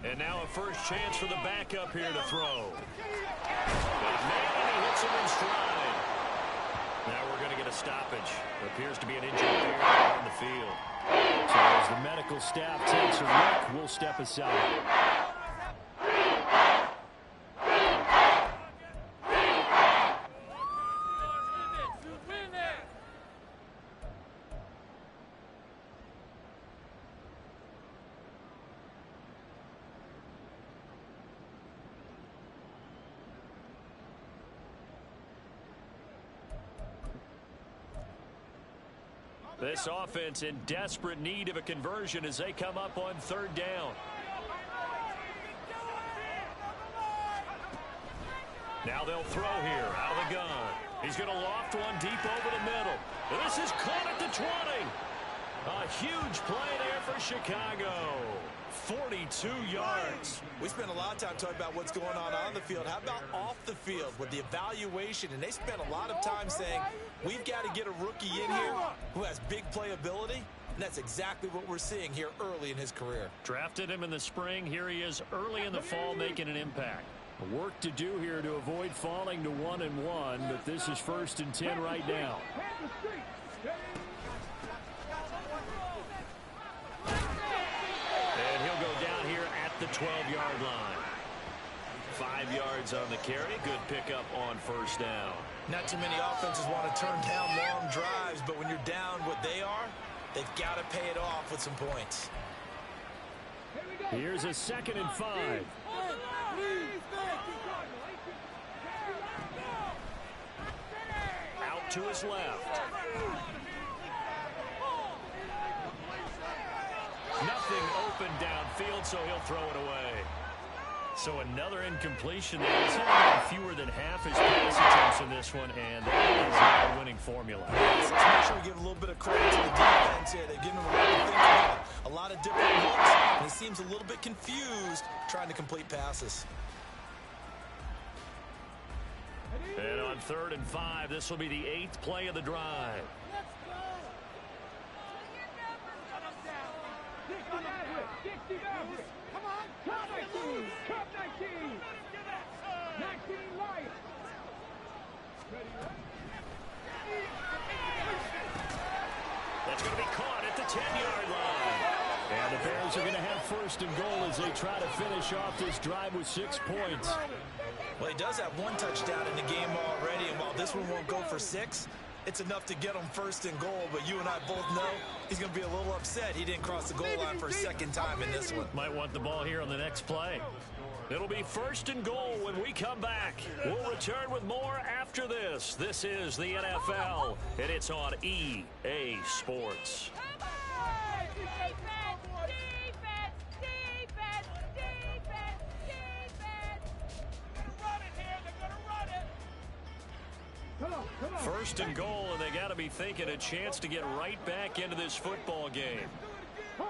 And now a first chance for the backup here to throw. But man, he hits him in stride. Now we're going to get a stoppage. There appears to be an injury here on the field. So as the medical staff takes a look, we'll step aside. This offense in desperate need of a conversion as they come up on 3rd down. Now they'll throw here out of the gun. He's going to loft one deep over the middle. And this is caught at the 20. A huge play there for Chicago. 42 yards. We spent a lot of time talking about what's going on the field. How about off the field with the evaluation? And they spent a lot of time saying, we've got to get a rookie in here who has big playability. And that's exactly what we're seeing here early in his career. Drafted him in the spring. Here he is early in the fall making an impact. Work to do here to avoid falling to 1-1, but this is 1st and 10 right now. And he'll go down here at the 12-yard line. 5 yards on the carry. Good pickup on first down. Not too many offenses want to turn down long drives, but when you're down what they are, they've got to pay it off with some points. Here's a 2nd and 5. Out to his left. Nothing nothing open downfield, so he'll throw it away. So another incompletion there. He's had fewer than half his pass attempts in this one, and that is not a winning formula. Let's make sure we give a little bit of credit to the defense here. They've given him a lot to think about, a lot of different looks, and he seems a little bit confused trying to complete passes. And on 3rd and 5, this will be the 8th play of the drive. That's going to be caught at the 10-yard line. And the Bears are going to have 1st and goal as they try to finish off this drive with 6 points. Well, he does have 1 touchdown in the game already, and while this one won't go for 6, it's enough to get him 1st and goal. But you and I both know he's going to be a little upset he didn't cross the goal line for a 2nd time in this one. Might want the ball here on the next play. It'll be 1st and goal when we come back. We'll return with more after this. This is the NFL, and it's on EA Sports. First and goal, and they got to be thinking a chance to get right back into this football game. And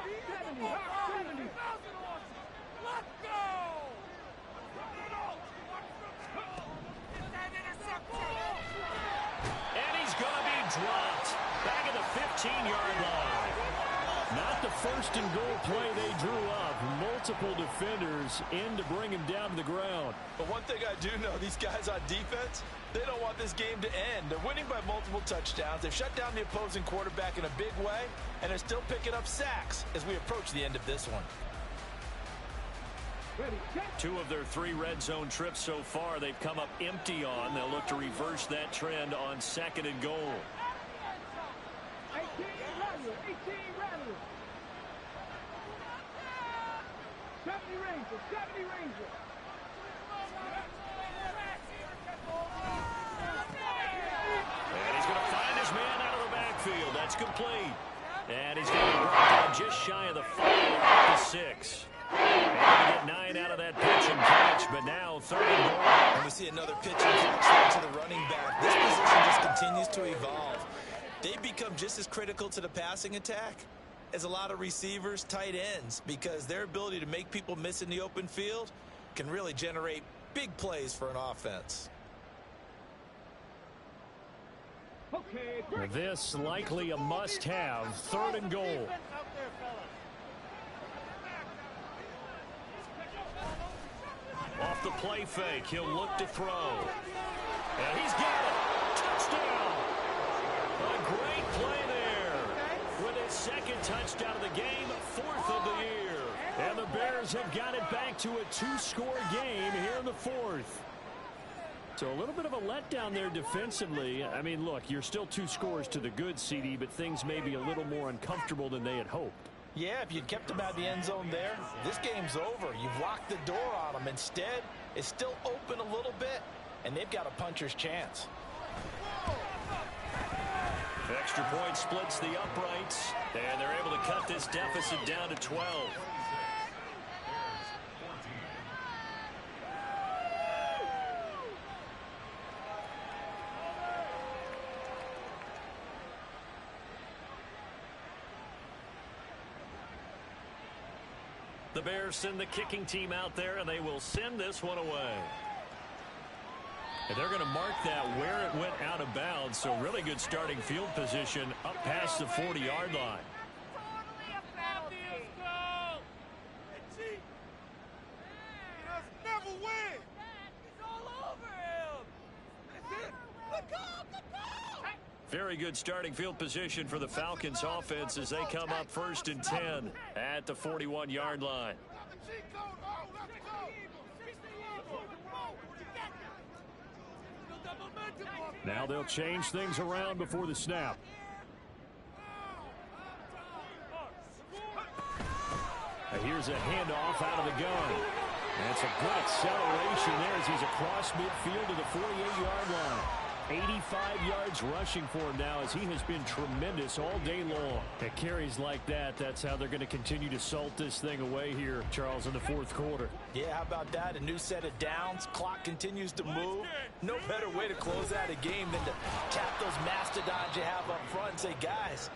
he's going to be dropped back at the 15-yard line. Not the 1st and goal play they drew up. Multiple defenders in to bring him down to the ground. But one thing I do know, these guys on defense, they don't want this game to end. They're winning by multiple touchdowns. They've shut down the opposing quarterback in a big way, and they're still picking up sacks as we approach the end of this one. 2 of their 3 red zone trips so far they've come up empty on. They'll look to reverse that trend on 2nd and goal. 70 Rangers. And he's going to find his man out of the backfield. That's complete. And he's going to be brought down just shy of the 5 at the 6. And get 9 out of that pitch and catch, but now 3rd and goal. And we see another pitch and catch to the running back. This position just continues to evolve. They become just as critical to the passing attack as a lot of receivers, tight ends, because their ability to make people miss in the open field can really generate big plays for an offense. This likely a must-have. 3rd and goal. Off the play fake, he'll look to throw. And he's got it. Touchdown. A great play there. With his 2nd touchdown of the game, 4th of the year. And the Bears have got it back to a 2-score game here in the 4th. So a little bit of a letdown there defensively. I mean, look, you're still 2 scores to the good, CD, but things may be a little more uncomfortable than they had hoped. Yeah, if you'd kept them out of the end zone there, this game's over. You've locked the door on them. Instead, it's still open a little bit, and they've got a puncher's chance. Extra point splits the uprights, and they're able to cut this deficit down to 12. The Bears send the kicking team out there, and they will send this one away. And they're going to mark that where it went out of bounds, so really good starting field position up past the 40-yard line. Very good starting field position for the Falcons offense as they come up 1st and 10 at the 41-yard line. Now they'll change things around before the snap. And here's a handoff out of the gun. That's a good acceleration there as he's across midfield to the 48-yard line. 85 yards rushing for him now, as he has been tremendous all day long. At carries like that, that's how they're going to continue to salt this thing away here, Charles, in the fourth quarter. Yeah, how about that? A new set of downs. Clock continues to move. No better way to close out a game than to tap those mastodons you have up front and say, guys,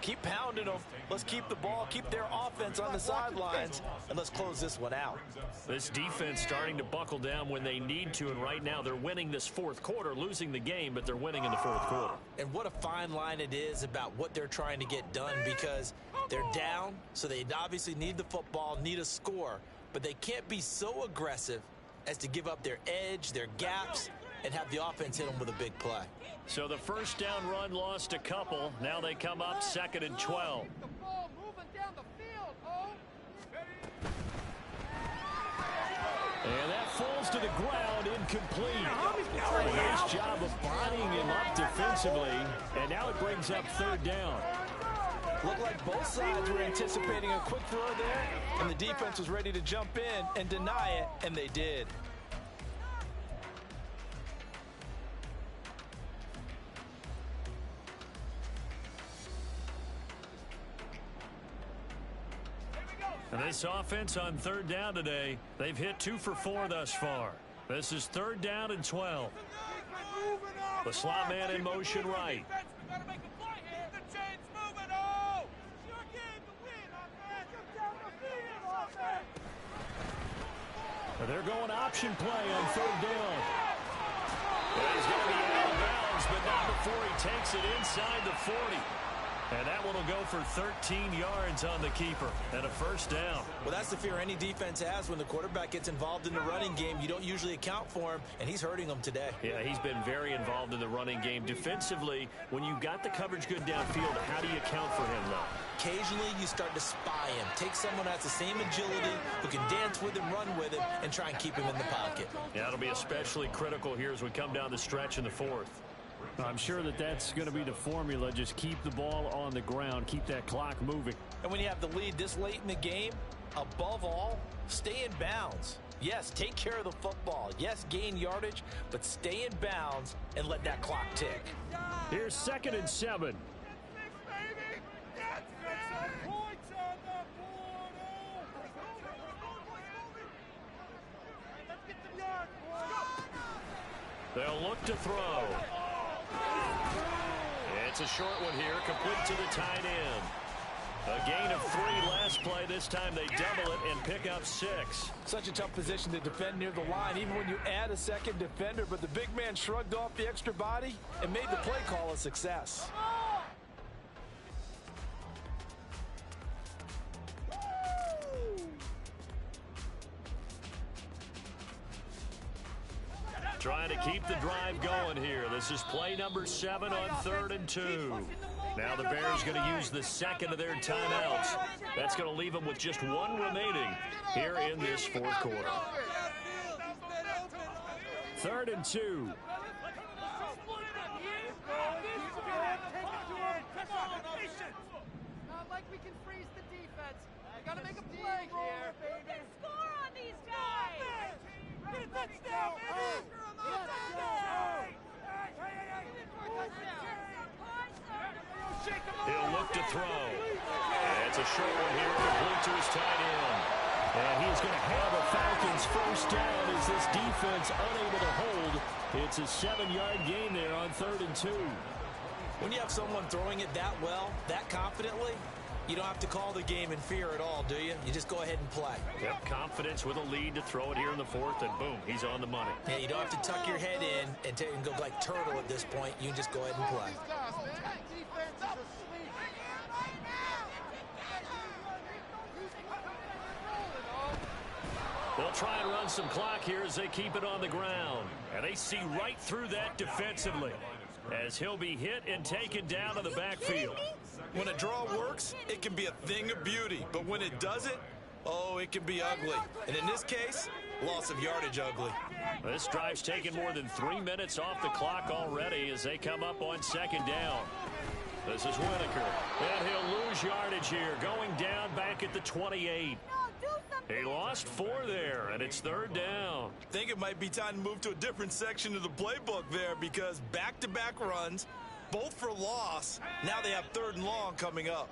keep pounding them. Let's keep the ball, keep their offense on the sidelines, and let's close this one out. This defense starting to buckle down when they need to, and right now they're winning this fourth quarter, losing the game, but they're winning in the fourth quarter. And what a fine line it is about what they're trying to get done, because they're down, so they obviously need the football, need a score, but they can't be so aggressive as to give up their edge, their gaps, and have the offense hit them with a big play. So the first down run lost a couple. Now they come up 2nd and 12. The ball moving down the field, oh. And that falls to the ground, incomplete. Nice job of bodying him up defensively. And now it brings up 3rd down. Looked like both sides were anticipating a quick throw there, and the defense was ready to jump in and deny it, and they did. And this offense on 3rd down today, they've hit 2 for 4 thus far. This is 3rd down and 12. The slot man in motion right. They're going option play on 3rd down. Well, he's going to be out of bounds, but not before he takes it inside the 40. And that one will go for 13 yards on the keeper and a 1st down. Well, that's the fear any defense has when the quarterback gets involved in the running game. You don't usually account for him, and he's hurting them today. Yeah, he's been very involved in the running game. Defensively, when you got the coverage good downfield, how do you account for him, though? Occasionally, you start to spy him. Take someone who has the same agility, who can dance with him, run with him, and try and keep him in the pocket. Yeah, it'll be especially critical here as we come down the stretch in the 4th. I'm sure that that's going to be the formula. Just keep the ball on the ground. Keep that clock moving. And when you have the lead this late in the game, above all, stay in bounds. Yes, take care of the football. Yes, gain yardage, but stay in bounds and let that clock tick. Here's 2nd and 7. They'll look to throw. It's a short one here, complete to the tight end. A gain of 3 last play. This time they double it and pick up 6. Such a tough position to defend near the line, even when you add a second defender, but the big man shrugged off the extra body and made the play call a success. Trying to keep the drive going here. This is play number 7 on 3rd and 2. Now the Bears going to use the second of their timeouts. That's going to leave them with just 1 remaining here in this 4th quarter. 3rd and 2. Not like we can freeze the defense. We gotta make a play here. Who can score on these guys? Get a touchdown, baby! He'll look to throw. That's a short one here, complete to his tight end. And he's going to have a Falcons 1st down as this defense unable to hold. It's a 7-yard gain there on 3rd and 2. When you have someone throwing it that well, that confidently, you don't have to call the game in fear at all, do you? You just go ahead and play. Yep, confidence with a lead to throw it here in the 4th, and boom, he's on the money. Yeah, you don't have to tuck your head in and go like turtle at this point. You can just go ahead and play. They'll try and run some clock here as they keep it on the ground. And they see right through that defensively as he'll be hit and taken down to the backfield. When a draw works, it can be a thing of beauty. But when it doesn't, oh, it can be ugly. And in this case, loss of yardage ugly. This drive's taken more than 3 minutes off the clock already as they come up on 2nd down. This is Whitaker. And he'll lose yardage here, going down back at the 28. No, do something He lost 4 there, and it's 3rd down. I think it might be time to move to a different section of the playbook there because back-to-back runs, both for loss. Now they have 3rd and long coming up.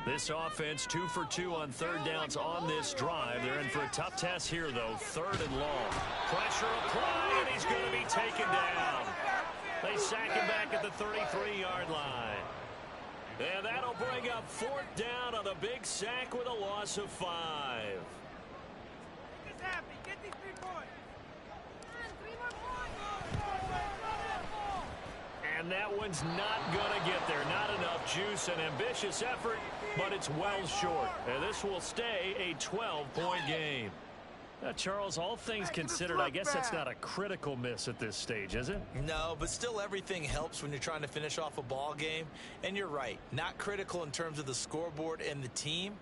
This offense 2 for 2 on 3rd downs on this drive. They're in for a tough test here, though. 3rd and long. Pressure applied, and he's going to be taken down. They sack him back at the 33-yard line. And that'll bring up 4th down on a big sack with a loss of 5. Make this happen. Get these 3 points. 3 more points. And that one's not going to get there. Not enough juice. An ambitious effort, but it's well short. And this will stay a 12-point game. Charles, all things considered, I guess that's not a critical miss at this stage, is it? No, but still everything helps when you're trying to finish off a ball game. And you're right, not critical in terms of the scoreboard and the team,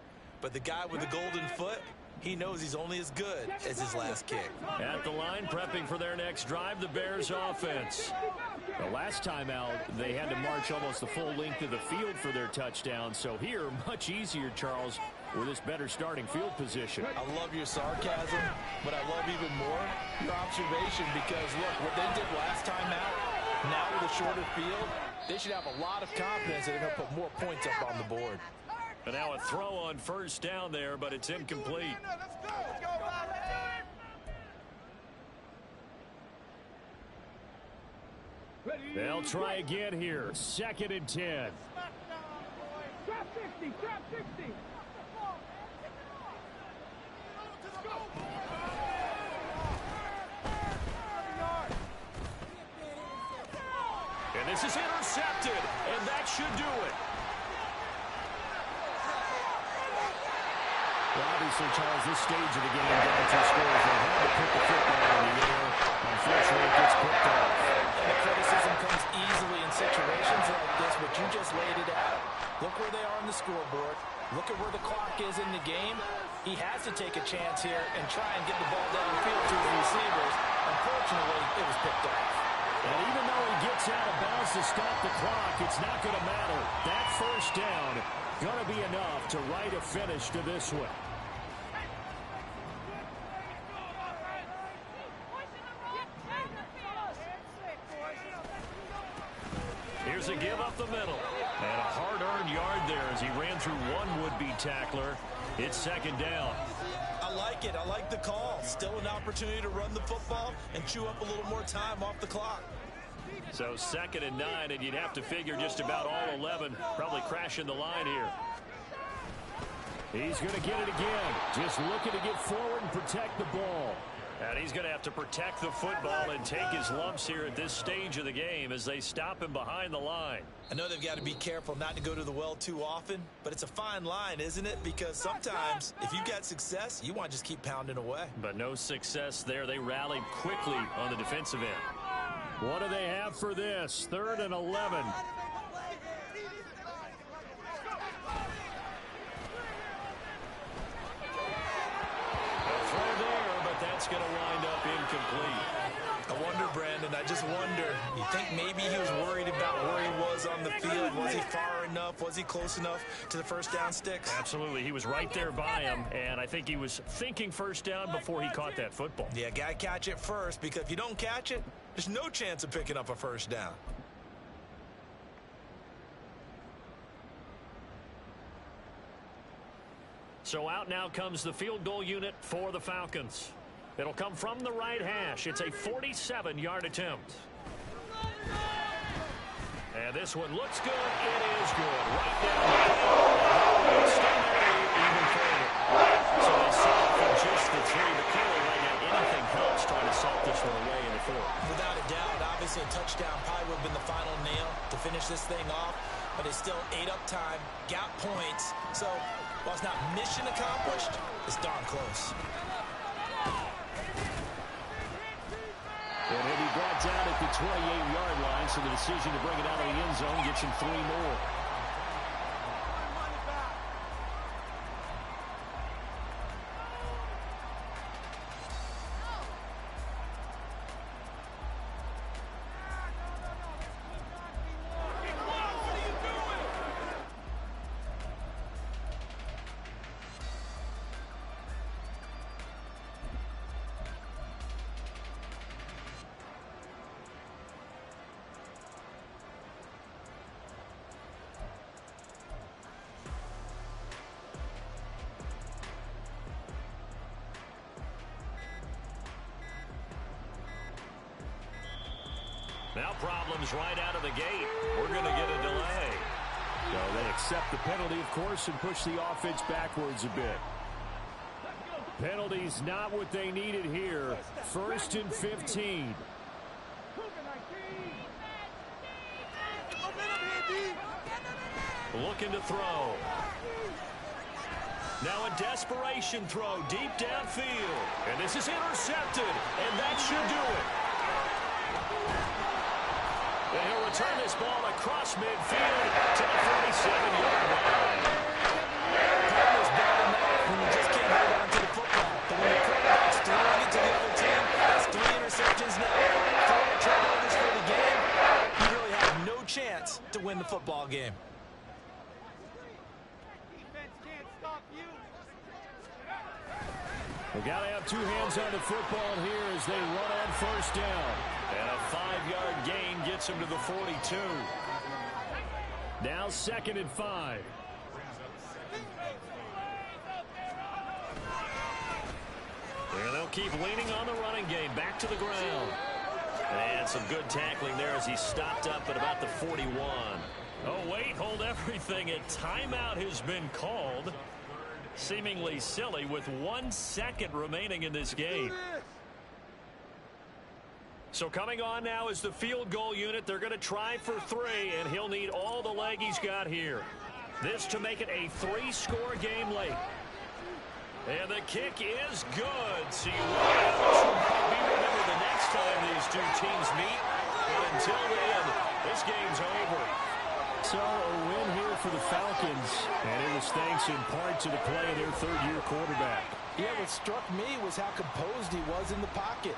but the guy with the golden foot, he knows he's only as good as his last kick. At the line, prepping for their next drive, the Bears offense. The last time out, they had to march almost the full length of the field for their touchdown. So here, much easier, Charles, with this better starting field position. I love your sarcasm, but I love even more your observation because, look, what they did last time out, now with a shorter field, they should have a lot of confidence that they're going to put more points up on the board. And now a throw on 1st down there, but it's incomplete. They'll try again here. 2nd and 10. Drop 60. Drop 60. And this is intercepted, and that should do it. Well, obviously, Charles, this stage of the game, down 2 scores, they had to put the football in the air. Unfortunately, it gets picked off. And the criticism comes easily in situations like this, but you just laid it out. Look where they are on the scoreboard. Look at where the clock is in the game. He has to take a chance here and try and get the ball downfield to his receivers. Unfortunately, it was picked off. And even though he gets out of bounds to stop the clock, it's not going to matter. That 1st down going to be enough to write a finish to this one. Here's a give up the middle. And a hard-earned yard there as he ran through one would-be tackler. It's 2nd down. I like it. I like the call. Still an opportunity to run the football and chew up a little more time off the clock. So 2nd and 9, and you'd have to figure just about all 11 probably crashing the line here. He's going to get it again. Just looking to get forward and protect the ball. And he's going to have to protect the football and take his lumps here at this stage of the game as they stop him behind the line. I know they've got to be careful not to go to the well too often, but it's a fine line, isn't it? Because sometimes if you got success, you want to just keep pounding away. But no success there. They rallied quickly on the defensive end. What do they have for this? 3rd and 11. That's going to wind up incomplete. I wonder, Brandon, I just wonder, you think maybe he was worried about where he was on the field? Was he far enough? Was he close enough to the 1st down sticks? Absolutely. He was right there by him, and I think he was thinking 1st down before he caught that football. Yeah, got to catch it first, because if you don't catch it, there's no chance of picking up a 1st down. So out now comes the field goal unit for the Falcons. It'll come from the right hash. It's a 47-yard attempt. And this one looks good. It is good. Right down the middle. Even further. So they settle for just the 3. But clearly right now, anything helps trying to salt this one away in the 4th. Without a doubt, obviously a touchdown probably would have been the final nail to finish this thing off. But it's still ate up time, got points. So while it's not mission accomplished, it's darn close. And he'll be brought down at the 28-yard line, so the decision to bring it out of the end zone gets him 3 more. Now problems right out of the gate. We're going to get a delay. So they accept the penalty, of course, and push the offense backwards a bit. Penalties not what they needed here. 1st and 15. Looking to throw. Now a desperation throw deep downfield. And this is intercepted. And that should do it. And he'll return this ball across midfield to the 47-yard line. Problem is bad enough when you just can't hold on to the football. But when the quarterback's throwing it to the other team, that's 3 interceptions now, 4 turnovers for the game. You really have no chance to win the football game. We've got to have 2 hands on the football here as they run on 1st down. And a 5-yard gain gets him to the 42. Now 2nd and 5. And they'll keep leaning on the running game. Back to the ground. And some good tackling there as he stopped up at about the 41. Oh, wait, hold everything. A timeout has been called. Seemingly silly with 1 second remaining in this game. So coming on now is the field goal unit. They're going to try for 3, and he'll need all the leg he's got here. This to make it a 3-score game late. And the kick is good. So you will be remembered the next time these 2 teams meet. But until then, this game's over. So a win here for the Falcons, and it was thanks in part to the play of their 3rd-year quarterback. Yeah, what struck me was how composed he was in the pocket.